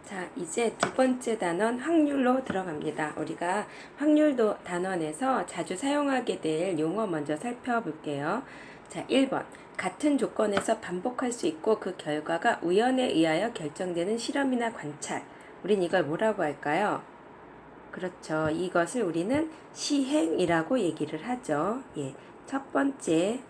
자, 이제 두 번째 단원 확률로 들어갑니다. 우리가 확률도 단원에서 자주 사용하게 될 용어 먼저 살펴볼게요. 자, 1번. 같은 조건에서 반복할 수 있고 그 결과가 우연에 의하여 결정되는 실험이나 관찰. 우린 이걸 뭐라고 할까요? 그렇죠. 이것을 우리는 시행이라고 얘기를 하죠. 예. 첫 번째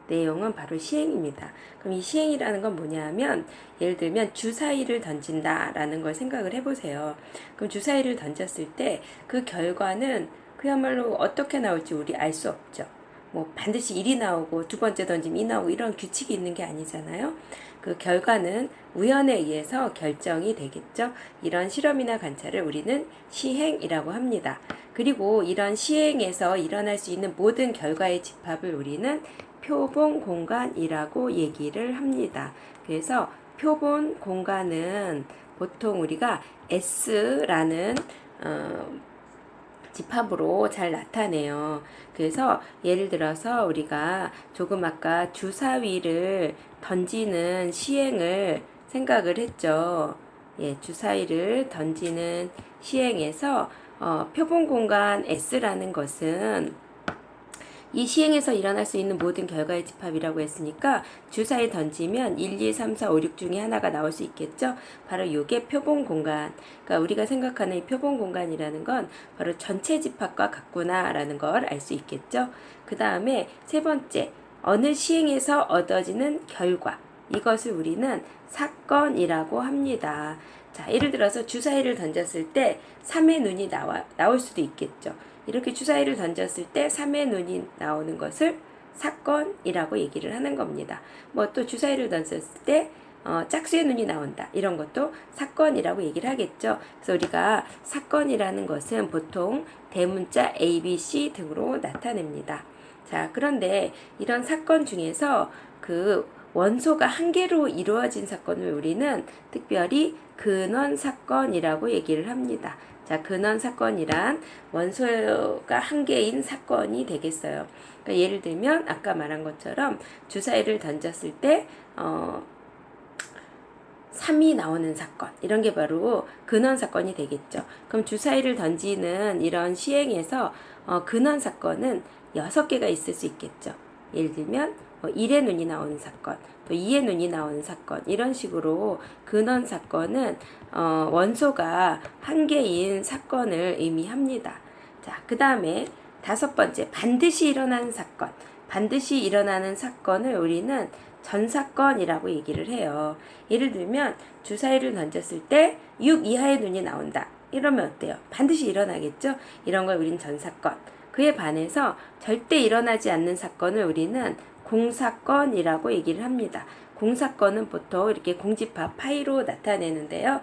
내용은 바로 시행입니다. 그럼 이 시행이라는 건 뭐냐 하면 예를 들면 주사위를 던진다 라는 걸 생각을 해보세요. 그럼 주사위를 던졌을 때 그 결과는 그야말로 어떻게 나올지 우리 알 수 없죠. 뭐 반드시 1이 나오고 두 번째 던지면 2 나오고 이런 규칙이 있는 게 아니잖아요. 그 결과는 우연에 의해서 결정이 되겠죠. 이런 실험이나 관찰을 우리는 시행이라고 합니다. 그리고 이런 시행에서 일어날 수 있는 모든 결과의 집합을 우리는 표본 공간이라고 얘기를 합니다. 그래서 표본 공간은 보통 우리가 S라는 집합으로 잘 나타내요. 그래서 예를 들어서 우리가 조금 아까 주사위를 던지는 시행을 생각을 했죠. 예, 주사위를 던지는 시행에서 표본 공간 S라는 것은 이 시행에서 일어날 수 있는 모든 결과의 집합이라고 했으니까 주사위 던지면 1, 2, 3, 4, 5, 6 중에 하나가 나올 수 있겠죠. 바로 이게 표본 공간. 그러니까 우리가 생각하는 이 표본 공간이라는 건 바로 전체 집합과 같구나라는 걸 알 수 있겠죠. 그 다음에 세 번째, 어느 시행에서 얻어지는 결과. 이것을 우리는 사건이라고 합니다. 자, 예를 들어서 주사위를 던졌을 때 3의 눈이 나올 수도 있겠죠. 이렇게 주사위를 던졌을 때 3의 눈이 나오는 것을 사건이라고 얘기를 하는 겁니다. 뭐 또 주사위를 던졌을 때 짝수의 눈이 나온다. 이런 것도 사건이라고 얘기를 하겠죠. 그래서 우리가 사건이라는 것은 보통 대문자 A, B, C 등으로 나타냅니다. 자, 그런데 이런 사건 중에서 그 원소가 한 개로 이루어진 사건을 우리는 특별히 근원 사건이라고 얘기를 합니다. 자, 근원 사건이란 원소가 한 개인 사건이 되겠어요. 그러니까 예를 들면 아까 말한 것처럼 주사위를 던졌을 때 3이 나오는 사건, 이런 게 바로 근원 사건이 되겠죠. 그럼 주사위를 던지는 이런 시행에서 근원 사건은 6개가 있을 수 있겠죠. 예를 들면 1의 눈이 나오는 사건, 또 2의 눈이 나오는 사건, 이런 식으로 근원 사건은 원소가 한 개인 사건을 의미합니다. 자, 그 다음에 다섯 번째, 반드시 일어나는 사건. 반드시 일어나는 사건을 우리는 전사건이라고 얘기를 해요. 예를 들면 주사위를 던졌을 때 6 이하의 눈이 나온다. 이러면 어때요? 반드시 일어나겠죠? 이런 걸 우리는 전사건. 그에 반해서 절대 일어나지 않는 사건을 우리는 공사건이라고 얘기를 합니다. 공사건은 보통 이렇게 공집합 파이로 나타내는데요.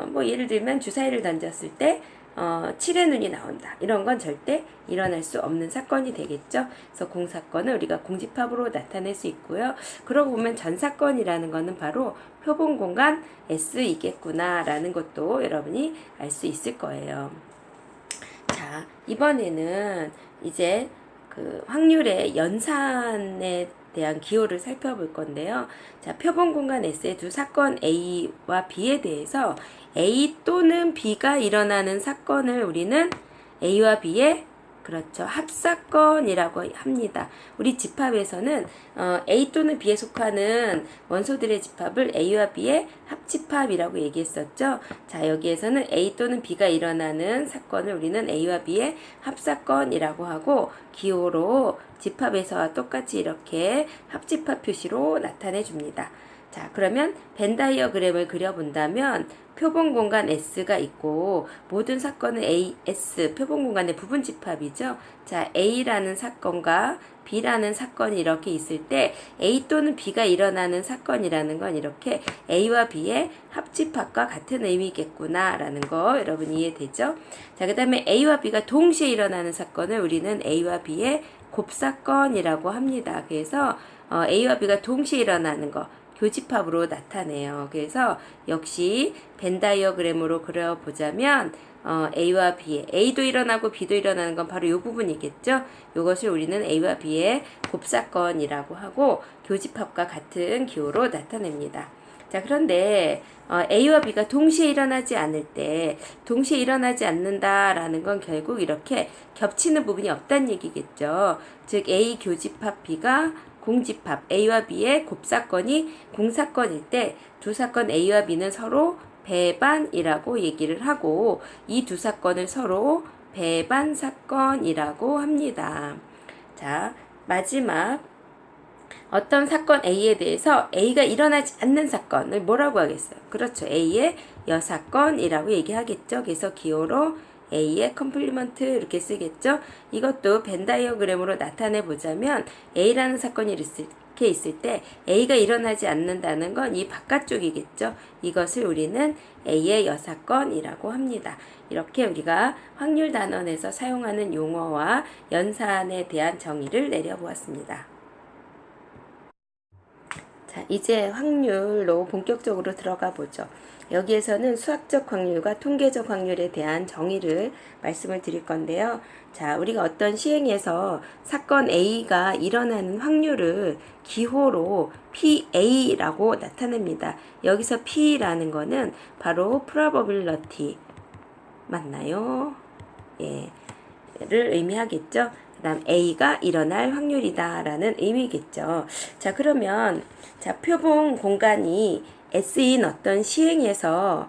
뭐 예를 들면 주사위를 던졌을 때 7의 눈이 나온다. 이런 건 절대 일어날 수 없는 사건이 되겠죠. 그래서 공사건을 우리가 공집합으로 나타낼 수 있고요. 그러고 보면 전사건이라는 거는 바로 표본 공간 S이겠구나라는 것도 여러분이 알 수 있을 거예요. 자, 이번에는 이제 그 확률의 연산에 대한 기호를 살펴볼 건데요. 자, 표본 공간 S의 두 사건 A와 B에 대해서 A 또는 B가 일어나는 사건을 우리는 A와 B의 그렇죠. 합사건이라고 합니다. 우리 집합에서는 A 또는 B에 속하는 원소들의 집합을 A와 B의 합집합이라고 얘기했었죠. 자, 여기에서는 A 또는 B가 일어나는 사건을 우리는 A와 B의 합사건이라고 하고 기호로 집합에서와 똑같이 이렇게 합집합 표시로 나타내 줍니다. 자, 그러면 벤 다이어그램을 그려본다면 표본 공간 S가 있고 모든 사건은 A, S, 표본 공간의 부분 집합이죠. 자, A라는 사건과 B라는 사건이 이렇게 있을 때 A 또는 B가 일어나는 사건이라는 건 이렇게 A와 B의 합집합과 같은 의미겠구나 라는 거 여러분 이해되죠? 자, 그 다음에 A와 B가 동시에 일어나는 사건을 우리는 A와 B의 곱사건이라고 합니다. 그래서 A와 B가 동시에 일어나는 거 교집합으로 나타내요. 그래서 역시 벤 다이어그램으로 그려보자면 A와 B의 A도 일어나고 B도 일어나는 건 바로 이 부분이겠죠. 이것을 우리는 A와 B의 곱사건이라고 하고 교집합과 같은 기호로 나타냅니다. 자, 그런데 A와 B가 동시에 일어나지 않을 때, 동시에 일어나지 않는다라는 건 결국 이렇게 겹치는 부분이 없다는 얘기겠죠. 즉 A 교집합 B가 공집합, A와 B의 곱사건이 공사건일 때 두 사건 A와 B는 서로 배반이라고 얘기를 하고, 이 두 사건을 서로 배반 사건이라고 합니다. 자, 마지막 어떤 사건 A에 대해서 A가 일어나지 않는 사건을 뭐라고 하겠어요? 그렇죠. A의 여사건이라고 얘기하겠죠. 그래서 기호로 A의 컴플리먼트 이렇게 쓰겠죠. 이것도 벤 다이어그램으로 나타내 보자면 A라는 사건이 이렇게 있을 때 A가 일어나지 않는다는 건 이 바깥쪽이겠죠. 이것을 우리는 A의 여사건이라고 합니다. 이렇게 우리가 확률 단원에서 사용하는 용어와 연산에 대한 정의를 내려보았습니다. 자, 이제 확률로 본격적으로 들어가 보죠. 여기에서는 수학적 확률과 통계적 확률에 대한 정의를 말씀을 드릴 건데요. 자, 우리가 어떤 시행에서 사건 A가 일어나는 확률을 기호로 PA라고 나타냅니다. 여기서 P라는 거는 바로 probability 맞나요? 예, 를 의미하겠죠. 그 다음 A가 일어날 확률이다 라는 의미겠죠. 자, 그러면 자, 표본 공간이 S인 어떤 시행에서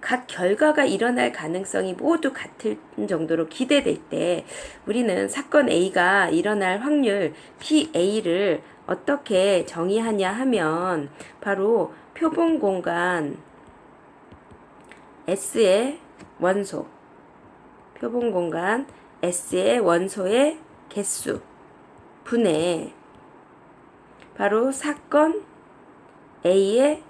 각 결과가 일어날 가능성이 모두 같을 정도로 기대될 때 우리는 사건 A가 일어날 확률 PA를 어떻게 정의하냐 하면 바로 표본 공간 S의 원소, 표본 공간 S의 원소의 개수 분의 바로 사건 A의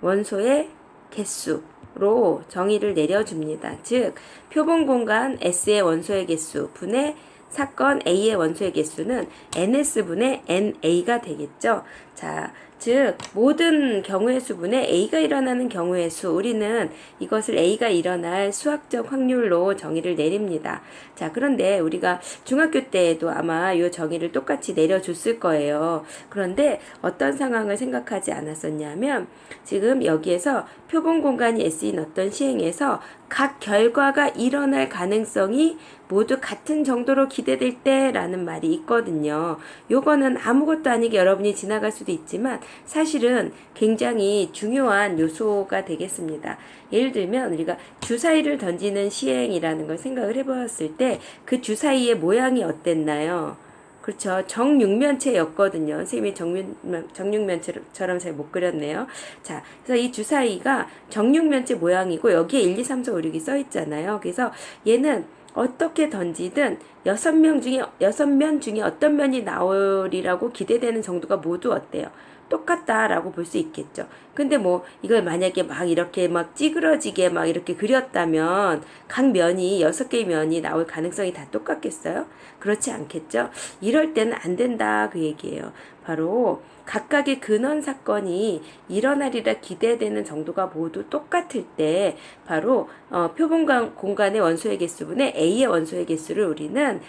원소의 개수로 정의를 내려줍니다. 즉, 표본 공간 S의 원소의 개수 분의 사건 A의 원소의 개수는 NS분의 NA가 되겠죠. 자, 즉 모든 경우의 수분에 A가 일어나는 경우의 수, 우리는 이것을 A가 일어날 수학적 확률로 정의를 내립니다. 자, 그런데 우리가 중학교 때에도 아마 이 정의를 똑같이 내려줬을 거예요. 그런데 어떤 상황을 생각하지 않았었냐면 지금 여기에서 표본 공간이 S인 어떤 시행에서 각 결과가 일어날 가능성이 모두 같은 정도로 기대될 때라는 말이 있거든요. 요거는 아무것도 아니게 여러분이 지나갈 수도 있지만 사실은 굉장히 중요한 요소가 되겠습니다. 예를 들면 우리가 주사위를 던지는 시행이라는 걸 생각을 해보았을 때 그 주사위의 모양이 어땠나요? 그렇죠. 정육면체였거든요. 선생님이 정육면체처럼 잘 못 그렸네요. 자, 그래서 이 주사위가 정육면체 모양이고 여기에 1, 2, 3, 4, 5, 6이 써 있잖아요. 그래서 얘는 어떻게 던지든 6면 중에 어떤 면이 나오리라고 기대되는 정도가 모두 어때요? 똑같다라고 볼 수 있겠죠. 근데 뭐 이걸 만약에 막 이렇게 막 찌그러지게 막 이렇게 그렸다면 각 면이 6개의 면이 나올 가능성이 다 똑같겠어요? 그렇지 않겠죠? 이럴 때는 안 된다 그 얘기예요. 바로 각각의 근원 사건이 일어나리라 기대되는 정도가 모두 똑같을 때 바로 표본 공간의 원소의 개수분의 A의 원소의 개수를 우리는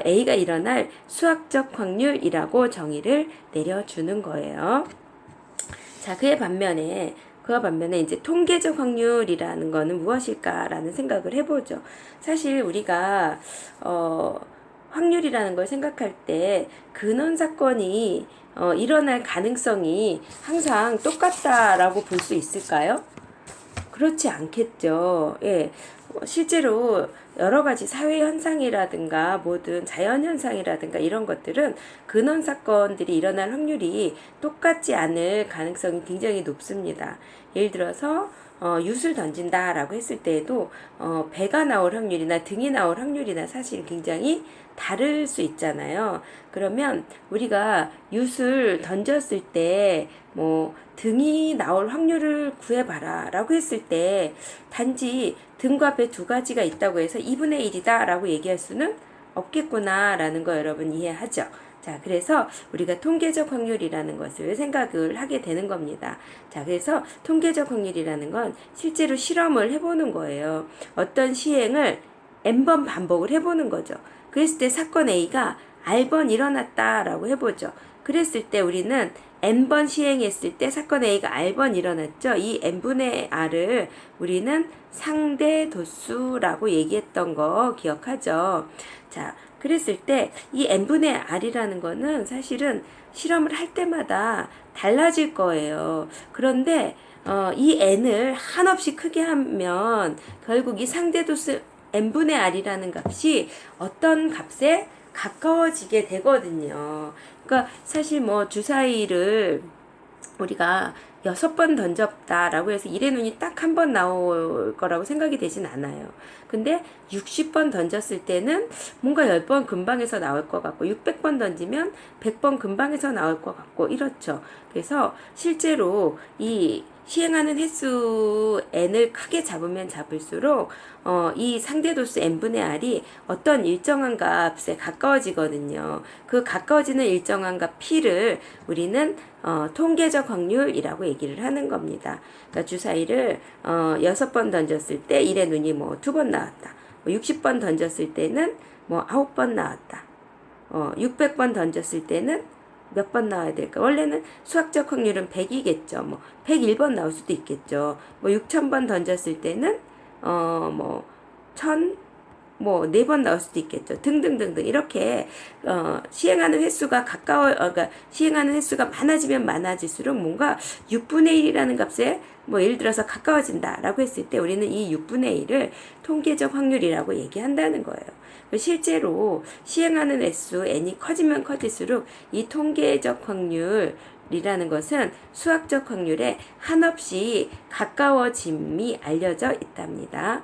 A가 일어날 수학적 확률이라고 정의를 내려주는 거예요. 자, 그와 반면에 이제 통계적 확률이라는 거는 무엇일까라는 생각을 해보죠. 사실 우리가 확률이라는 걸 생각할 때 근원 사건이 일어날 가능성이 항상 똑같다라고 볼 수 있을까요? 그렇지 않겠죠. 예. 실제로 여러 가지 사회 현상이라든가 모든 자연 현상이라든가 이런 것들은 근원 사건들이 일어날 확률이 똑같지 않을 가능성이 굉장히 높습니다. 예를 들어서 윷을 던진다라고 했을 때에도 배가 나올 확률이나 등이 나올 확률이나 사실 굉장히 다를 수 있잖아요. 그러면 우리가 윷을 던졌을 때 뭐 등이 나올 확률을 구해봐라 라고 했을 때 단지 등과 배 두 가지가 있다고 해서 2분의 1이다 라고 얘기할 수는 없겠구나 라는 거 여러분 이해하죠? 자, 그래서 우리가 통계적 확률이라는 것을 생각을 하게 되는 겁니다. 자, 그래서 통계적 확률이라는 건 실제로 실험을 해보는 거예요. 어떤 시행을 n번 반복을 해보는 거죠. 그랬을 때 사건 A가 R번 일어났다라고 해보죠. 그랬을 때 우리는 n번 시행했을 때 사건 A가 r번 일어났죠. 이 n분의 r을 우리는 상대 도수라고 얘기했던 거 기억하죠. 자, 그랬을 때 이 n분의 r이라는 거는 사실은 실험을 할 때마다 달라질 거예요. 그런데 이 n을 한없이 크게 하면 결국 이 상대도수 n분의 r이라는 값이 어떤 값에 가까워지게 되거든요. 그러니까 사실 뭐 주사위를 우리가 6번 던졌다라고 해서 1의 눈이 딱 한 번 나올 거라고 생각이 되진 않아요. 근데 60번 던졌을 때는 뭔가 10번 근방에서 나올 것 같고 600번 던지면 100번 근방에서 나올 것 같고 이렇죠. 그래서 실제로 이 시행하는 횟수 n을 크게 잡으면 잡을수록 이 상대도수 n분의 r이 어떤 일정한 값에 가까워지거든요. 그 가까워지는 일정한 값 p를 우리는 통계적 확률이라고 얘기를 하는 겁니다. 그러니까 주사위를 6번 던졌을 때 1의 눈이 뭐 2번 나왔다. 60번 던졌을 때는 뭐 9번 나왔다. 600번 던졌을 때는 몇 번 나와야 될까? 원래는 수학적 확률은 100이겠죠. 뭐 101번 나올 수도 있겠죠. 뭐 6000번 던졌을 때는 뭐 1000, 뭐 4번 나올 수도 있겠죠. 등등등등 이렇게 시행하는 횟수가 그러니까 시행하는 횟수가 많아지면 많아질수록 뭔가 6분의 1이라는 값에 뭐 예를 들어서 가까워진다라고 했을 때 우리는 이 6분의 1을 통계적 확률이라고 얘기한다는 거예요. 실제로 시행하는 횟수 n이 커지면 커질수록 이 통계적 확률이라는 것은 수학적 확률에 한없이 가까워짐이 알려져 있답니다.